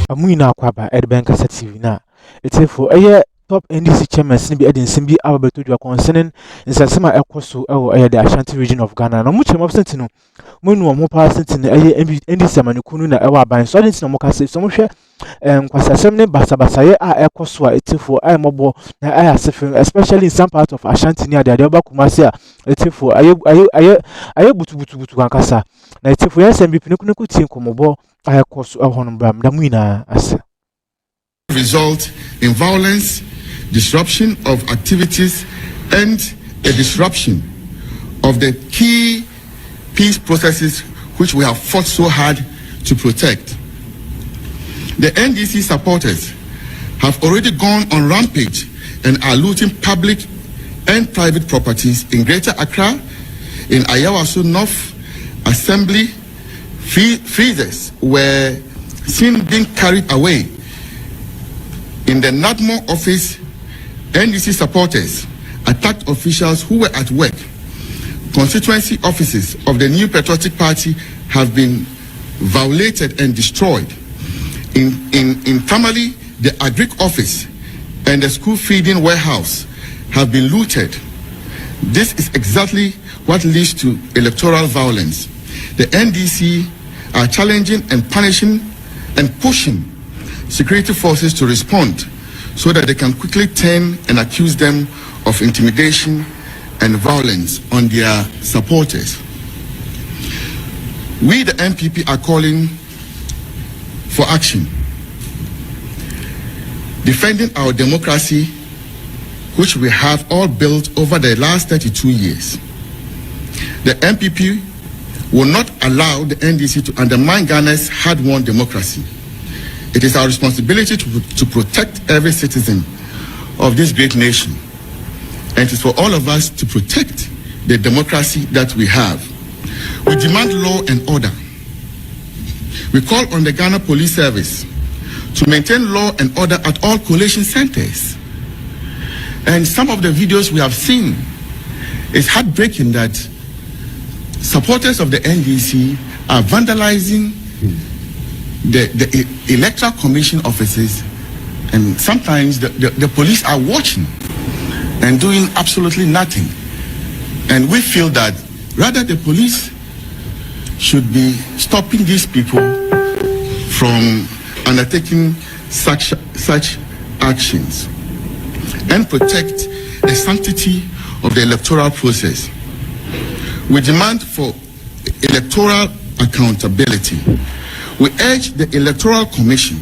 Amuna Kwaba, Edbank TV na. It's for a top NDC chairman, Snibby Edin Simbi Alberto concerning in Sasama Ecoso or the Ashanti region of Ghana. No much of Sentinel. Moon or more passing in the NDC Manukununa Ewa by so didn't no Mocassi, so much and Quasasemne Basabasaya are Ecoso, it's for I mobile, especially in some part of Ashanti near the Adoba Kumasia. It's for I able to Ankasa. Now it's for SMB Pinuku team Komobo. I course of Honbam Damina as result in violence, disruption of activities, and a disruption of the key peace processes which we have fought so hard to protect. The NDC supporters have already gone on rampage and are looting public and private properties in Greater Accra, in Ayawaso North Assembly. Freezers were seen being carried away. In the NADMO office, NDC supporters attacked officials who were at work. Constituency offices of the New Patriotic Party have been violated and destroyed. In Tamale, the Agric office and the school feeding warehouse have been looted. This is exactly what leads to electoral violence. The NDC are challenging and punishing and pushing security forces to respond so that they can quickly turn and accuse them of intimidation and violence on their supporters. We, the MPP, are calling for action, defending our democracy, which we have all built over the last 32 years. The MPP will not allow the NDC to undermine Ghana's hard-won democracy. It is our responsibility to protect every citizen of this great nation. And it is for all of us to protect the democracy that we have. We demand law and order. We call on the Ghana Police Service to maintain law and order at all collation centers. And some of the videos we have seen, it's heartbreaking that supporters of the NDC are vandalizing the Electoral Commission offices, and sometimes the police are watching and doing absolutely nothing. And we feel that rather the police should be stopping these people from undertaking such actions and protect the sanctity of the electoral process. We demand for electoral accountability. We urge the Electoral Commission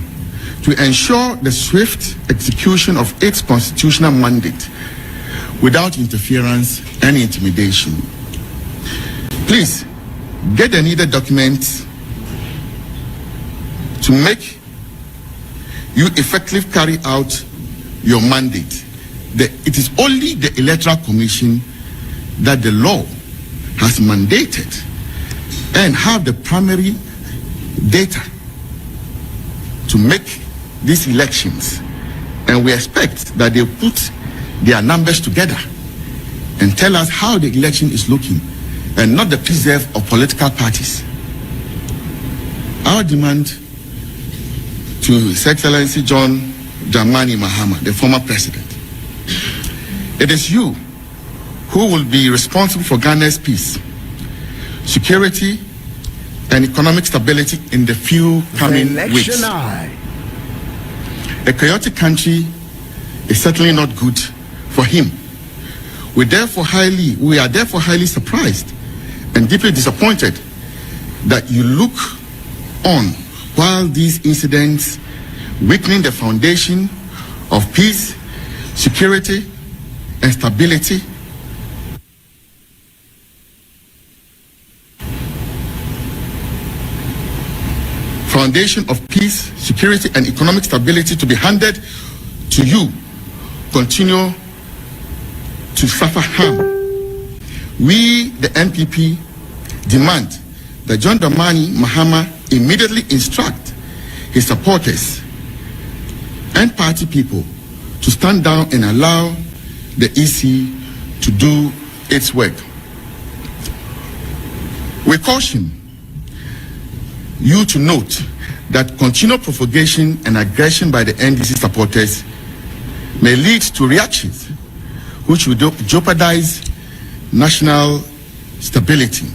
to ensure the swift execution of its constitutional mandate without interference and intimidation. Please get the needed documents to make you effectively carry out your mandate. It is only the Electoral Commission that the law has mandated and have the primary data to make these elections, and we expect that they put their numbers together and tell us how the election is looking, and not the preserve of political parties. Our demand to His Excellency John Dramani Mahama, the former president, it is you who will be responsible for Ghana's peace, security, and economic stability in the few coming weeks. A chaotic country is certainly not good for him. We are therefore highly surprised and deeply disappointed that you look on while these incidents weakening the foundation of peace, security, and stability security, and economic stability to be handed to you, continue to suffer harm. We, the NPP, demand that John Dramani Mahama immediately instruct his supporters and party people to stand down and allow the EC to do its work. We caution you to note that continued propagation and aggression by the NDC supporters may lead to reactions which will jeopardize national stability.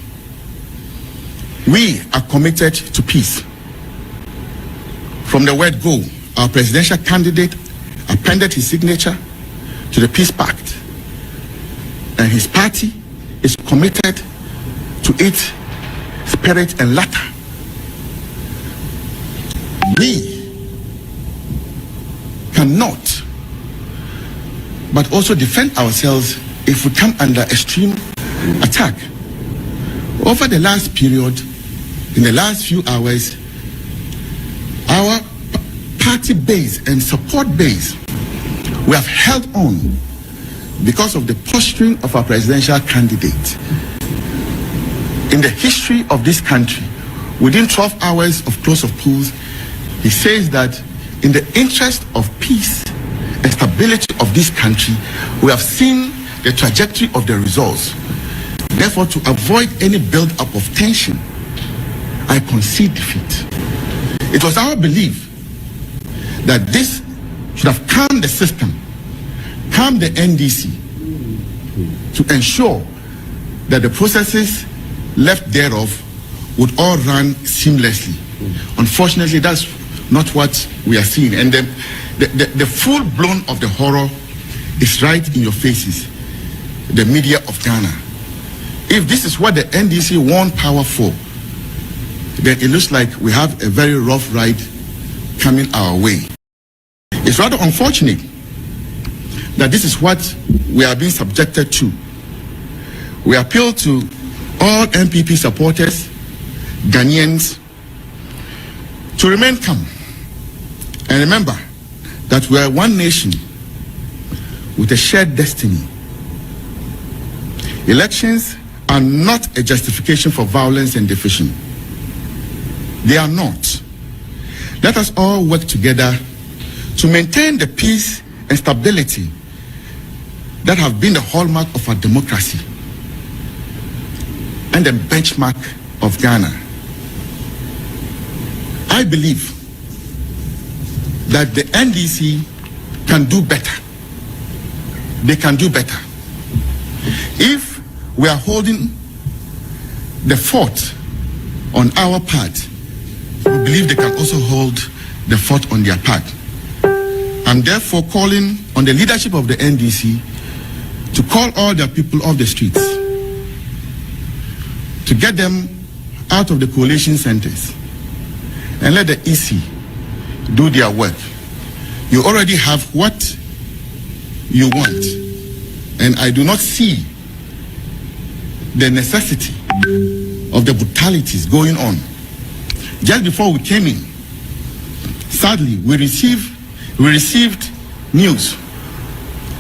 We are committed to peace. From the word go, our presidential candidate appended his signature to the Peace Pact, and his party is committed to its spirit and letter. We cannot but also defend ourselves if we come under extreme attack. Over the last period, in the last few hours, our party base and support base, we have held on because of the posturing of our presidential candidate. In the history of this country, within 12 hours of close of polls, he says that in the interest of peace and stability of this country, we have seen the trajectory of the results. Therefore, to avoid any build-up of tension, I concede defeat. It was our belief that this should have calmed the system, calmed the NDC, to ensure that the processes left thereof would all run seamlessly. Unfortunately, that's not what we are seeing. And the full blown of the horror is right in your faces, the media of Ghana. If this is what the NDC won power for, then it looks like we have a very rough ride coming our way. It's rather unfortunate that this is what we are being subjected to. We appeal to all MPP supporters, Ghanaians, to remain calm and remember that we are one nation with a shared destiny. Elections are not a justification for violence and division. They are not. Let us all work together to maintain the peace and stability that have been the hallmark of our democracy and the benchmark of Ghana. I believe that the NDC can do better. They can do better. If we are holding the fort on our part, we believe they can also hold the fort on their part. I'm therefore calling on the leadership of the NDC to call all their people off the streets, to get them out of the coalition centers, and let the EC do their work. You already have what you want, and I do not see the necessity of the brutalities going on. Just before we came in, sadly, we received news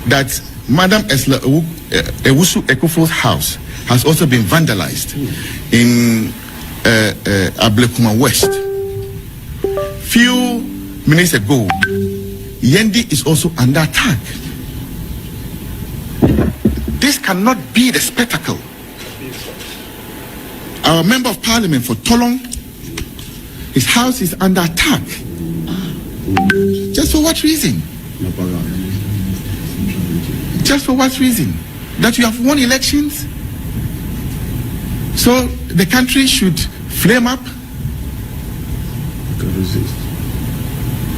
that Madam Ewusu Ekufo's house has also been vandalized in Ablekuma West. Few minutes ago, Yendi is also under attack. This cannot be the spectacle. Our member of parliament for Tolong, his house is under attack. Just for what reason? Just for what reason? That you have won elections? So the country should flame up?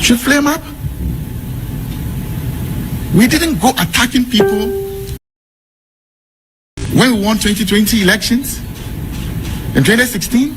Should flame up? We didn't go attacking people when we won 2020 elections in 2016.